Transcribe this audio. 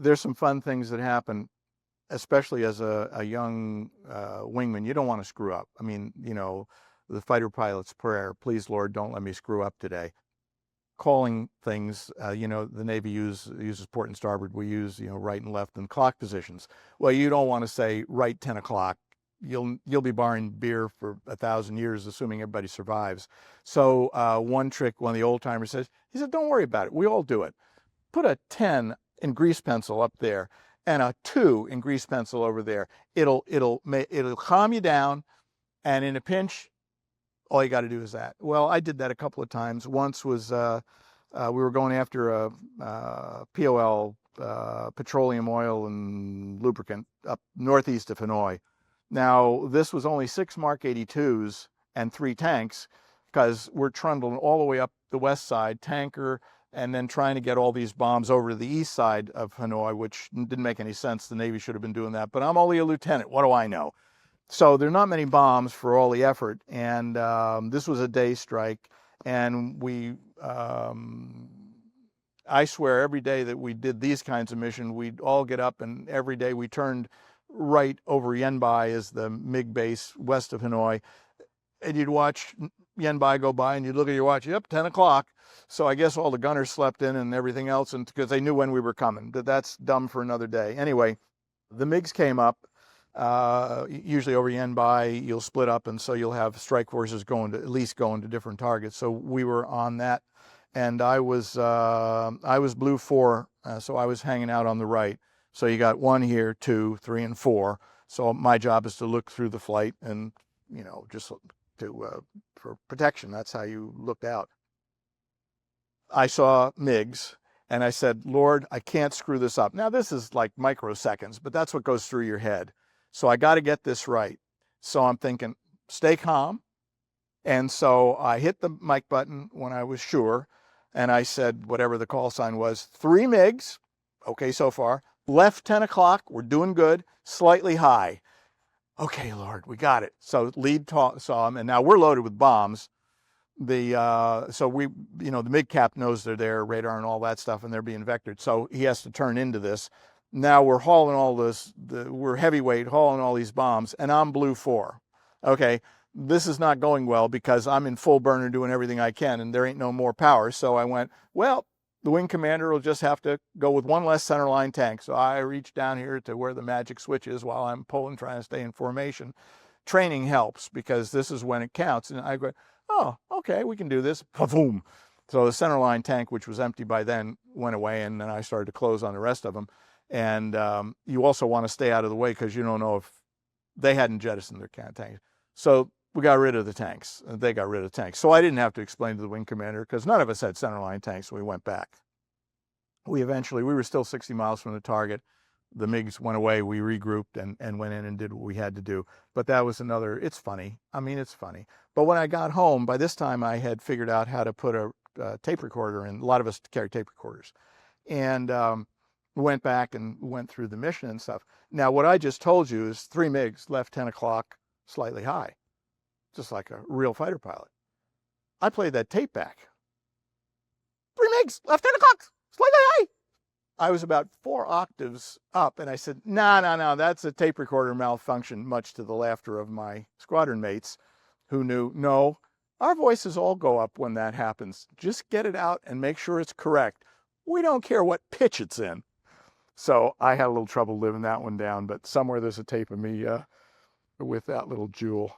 there's some fun things that happen, especially as a young wingman. You don't want to screw up. I mean, you know, the fighter pilot's prayer, please Lord, don't let me screw up today. Calling things, you know, the Navy uses port and starboard. We use, you know, right and left and clock positions. Well, you don't want to say right 10 o'clock. You'll be barring beer for 1,000 years, assuming everybody survives. So one trick, one of the old timers says, he said, don't worry about it. We all do it. Put a 10 in grease pencil up there and a 2 in grease pencil over there. It'll calm you down, and in a pinch, all you got to do is that. Well, I did that a couple of times. Once was we were going after a POL, petroleum oil and lubricant, up northeast of Hanoi. Now, this was only 6 Mark 82s and 3 tanks, because we're trundling all the way up the west side, tanker, and then trying to get all these bombs over to the east side of Hanoi, which didn't make any sense. The Navy should have been doing that, but I'm only a lieutenant. What do I know? So there are not many bombs for all the effort, and this was a day strike, and I swear every day that we did these kinds of missions, we'd all get up, and every day we turned right over Yenbai, is the MiG base west of Hanoi, and you'd watch Yenbai go by, and you'd look at your watch, yep, 10 o'clock. So I guess all the gunners slept in and everything else, and because they knew when we were coming. But that's dumb for another day. Anyway, the MiGs came up. Usually over Yenbai, you'll split up, and so you'll have strike forces at least going to different targets. So we were on that, and I was blue 4, so I was hanging out on the right. So you got 1 here, 2, 3, and 4. So my job is to look through the flight and, you know, just for protection. That's how you looked out. I saw MiGs, and I said, Lord, I can't screw this up. Now, this is like microseconds, but that's what goes through your head. So I got to get this right. So I'm thinking, stay calm. And so I hit the mic button when I was sure, and I said, whatever the call sign was, 3 MiGs, okay so far, left 10 o'clock, we're doing good, slightly high. Okay, Lord, we got it. So lead saw him, and now we're loaded with bombs. So we, you know, the MiG cap knows they're there, radar and all that stuff, and they're being vectored. So he has to turn into this. Now we're hauling all this, we're heavyweight, hauling all these bombs, and I'm blue 4. Okay, this is not going well because I'm in full burner doing everything I can, and there ain't no more power. So I went, well, the wing commander will just have to go with 1 less centerline tank. So I reached down here to where the magic switch is while I'm pulling, trying to stay in formation. Training helps because this is when it counts. And I go, oh, okay, we can do this. Boom. So the centerline tank, which was empty by then, went away, and then I started to close on the rest of them. And you also want to stay out of the way because you don't know if they hadn't jettisoned their tanks. So we got rid of the tanks. They got rid of the tanks. So I didn't have to explain to the wing commander because none of us had centerline tanks, so we went back. We were still 60 miles from the target. The MiGs went away, we regrouped and went in and did what we had to do. But that was it's funny. I mean, it's funny. But when I got home, by this time I had figured out how to put a tape recorder in. A lot of us carry tape recorders. And we went back and went through the mission and stuff. Now, what I just told you is 3 MiGs left 10 o'clock, slightly high, just like a real fighter pilot. I played that tape back. 3 MiGs left 10 o'clock, slightly high. I was about 4 octaves up, and I said, no, that's a tape recorder malfunction, much to the laughter of my squadron mates who knew, no, our voices all go up when that happens. Just get it out and make sure it's correct. We don't care what pitch it's in. So I had a little trouble living that one down, but somewhere there's a tape of me with that little jewel.